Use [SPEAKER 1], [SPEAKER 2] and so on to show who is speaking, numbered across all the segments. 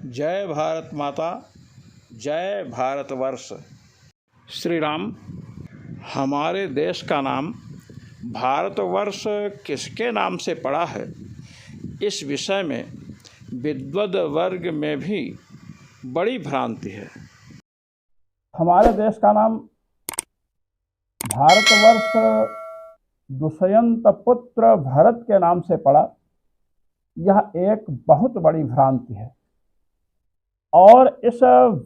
[SPEAKER 1] जय भारत माता, जय भारतवर्ष। श्री राम, हमारे देश का नाम भारतवर्ष किसके नाम से पड़ा है, इस विषय में विद्वद वर्ग में भी बड़ी भ्रांति है।
[SPEAKER 2] हमारे देश का नाम भारतवर्ष दुष्यंत पुत्र भरत के नाम से पड़ा, यह एक बहुत बड़ी भ्रांति है और इस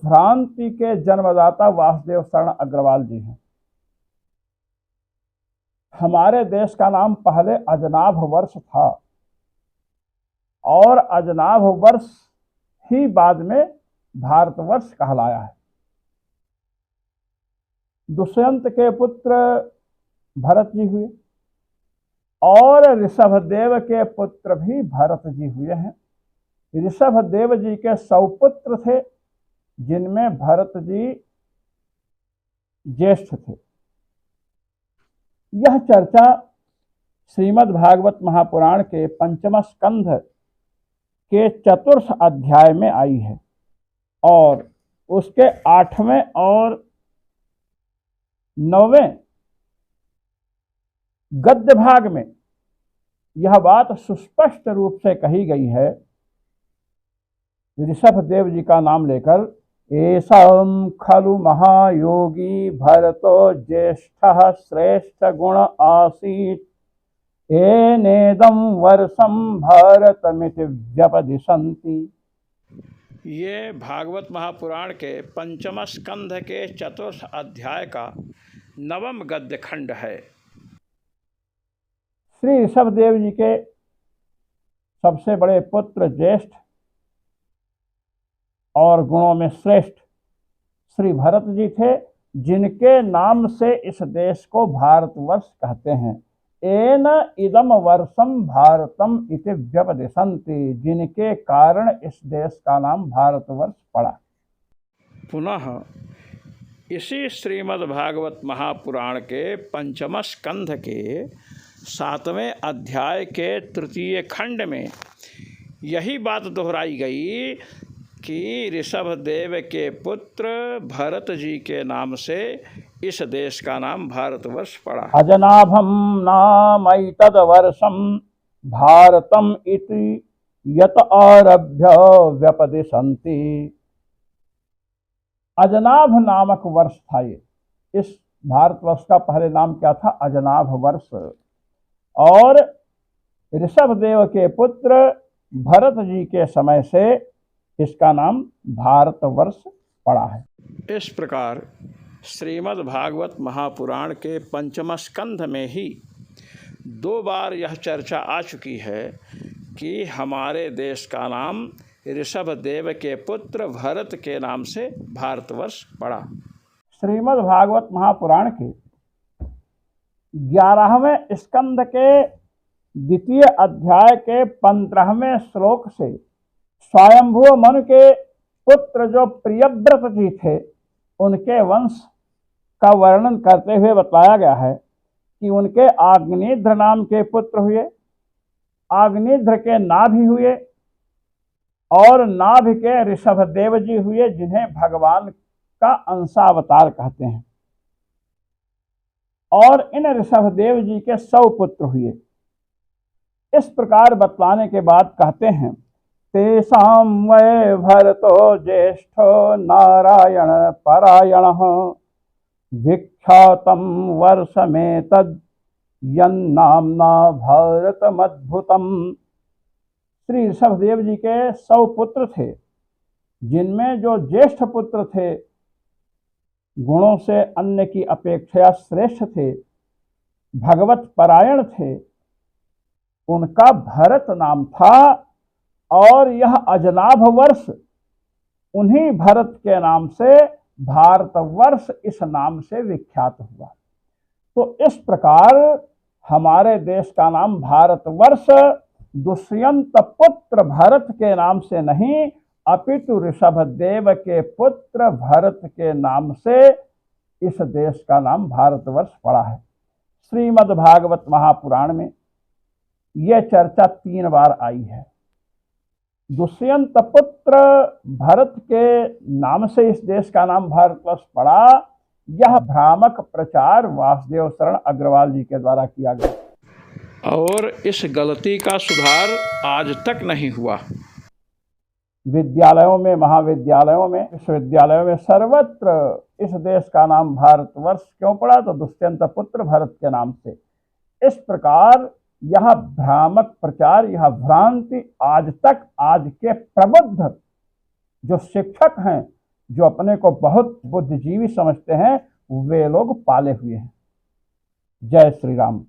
[SPEAKER 2] भ्रांति के जन्मदाता वासुदेव शरण अग्रवाल जी हैं। हमारे देश का नाम पहले अजनाभ वर्ष था और अजनाभ वर्ष ही बाद में भारतवर्ष कहलाया है। दुष्यंत के पुत्र भरत जी हुए और ऋषभदेव के पुत्र भी भरत जी हुए हैं। ऋषभदेव जी के 100 पुत्र थे, जिनमें भरत जी ज्येष्ठ थे। यह चर्चा श्रीमद् भागवत महापुराण के 5वें स्कंध के 4th अध्याय में आई है और उसके 8वें और 9वें गद्य भाग में यह बात सुस्पष्ट रूप से कही गई है। ऋषभदेव जी का नाम लेकर, एषं खलु महायोगी भरतो ज्येष्ठः श्रेष्ठ गुण आसीत्, एनेदं वर्षं भारतमिति व्यपदिशन्ति।
[SPEAKER 1] ये भागवत महापुराण के 5वें स्कंध के 4th अध्याय का 9वां गद्य खंड है।
[SPEAKER 2] श्री ऋषभदेव जी के सबसे बड़े पुत्र ज्येष्ठ और गुणों में श्रेष्ठ श्री भरत जी थे, जिनके नाम से इस देश को भारतवर्ष कहते हैं। एन इदम वर्षम भारतम इति व्यपदिशन्ति, जिनके कारण इस देश का नाम भारतवर्ष पड़ा।
[SPEAKER 1] पुनः इसी श्रीमद् भागवत महापुराण के 5वें स्कंध के 7वें अध्याय के 3 खंड में यही बात दोहराई गई कि ऋषभदेव के पुत्र भरत जी के नाम से इस देश का नाम भारतवर्ष पड़ा।
[SPEAKER 2] अजनाभम नामैतद वर्षम भारतम इति यत आरभ्य व्यपदिशन्ति। अजनाभ नामक वर्ष था ये। इस भारतवर्ष का पहले नाम क्या था? अजनाभ वर्ष। और ऋषभदेव के पुत्र भरत जी के समय से इसका नाम भारतवर्ष पड़ा है।
[SPEAKER 1] इस प्रकार श्रीमद् भागवत महापुराण के 5वें स्कंध में ही 2 बार यह चर्चा आ चुकी है कि हमारे देश का नाम ऋषभदेव के पुत्र भरत के नाम से भारतवर्ष पड़ा।
[SPEAKER 2] श्रीमद् भागवत महापुराण के 11वें स्कंद के 2 अध्याय के 15वें श्लोक से स्वयंभू मनु के पुत्र जो प्रियव्रत जी थे, उनके वंश का वर्णन करते हुए बताया गया है कि उनके आग्नेध्र नाम के पुत्र हुए, आग्नेध्र के नाभि हुए और नाभि के ऋषभदेव जी हुए, जिन्हें भगवान का अंशावतार कहते हैं। और इन ऋषभदेव जी के 100 पुत्र हुए। इस प्रकार बतलाने के बाद कहते हैं, तेषां वै भरतो ज्येष्ठो नारायण परायणः विख्यातं वर्षमेतद् यन्नाम्ना भारतमद्भुतम्। श्री ऋषभदेव जी के 100 पुत्र थे, जिनमें जो ज्येष्ठ पुत्र थे गुणों से अन्य की अपेक्षा श्रेष्ठ थे, भगवत परायण थे, उनका भरत नाम था। और यह अजनाभ वर्ष उन्हीं भरत के नाम से भारतवर्ष इस नाम से विख्यात हुआ। तो इस प्रकार हमारे देश का नाम भारतवर्ष दुष्यंत पुत्र भरत के नाम से नहीं, अपितु ऋषभदेव के पुत्र भरत के नाम से इस देश का नाम भारतवर्ष पड़ा है। श्रीमद् भागवत महापुराण में यह चर्चा 3 बार आई है। दुष्यंत पुत्र भरत के नाम से इस देश का नाम भारतवर्ष पड़ा। यह भ्रामक प्रचार वासुदेव शरण अग्रवाल जी के द्वारा किया गया
[SPEAKER 1] और इस गलती का सुधार आज तक नहीं हुआ।
[SPEAKER 2] विद्यालयों में, महाविद्यालयों में, विश्वविद्यालयों में सर्वत्र इस देश का नाम भारतवर्ष क्यों पड़ा? तो दुष्यंत पुत्र भरत के नाम से। इस प्रकार यह भ्रामक प्रचार, यह भ्रांति आज तक आज के प्रबुद्ध जो शिक्षक हैं, जो अपने को बहुत बुद्धिजीवी समझते हैं, वे लोग पाले हुए हैं। जय श्री राम।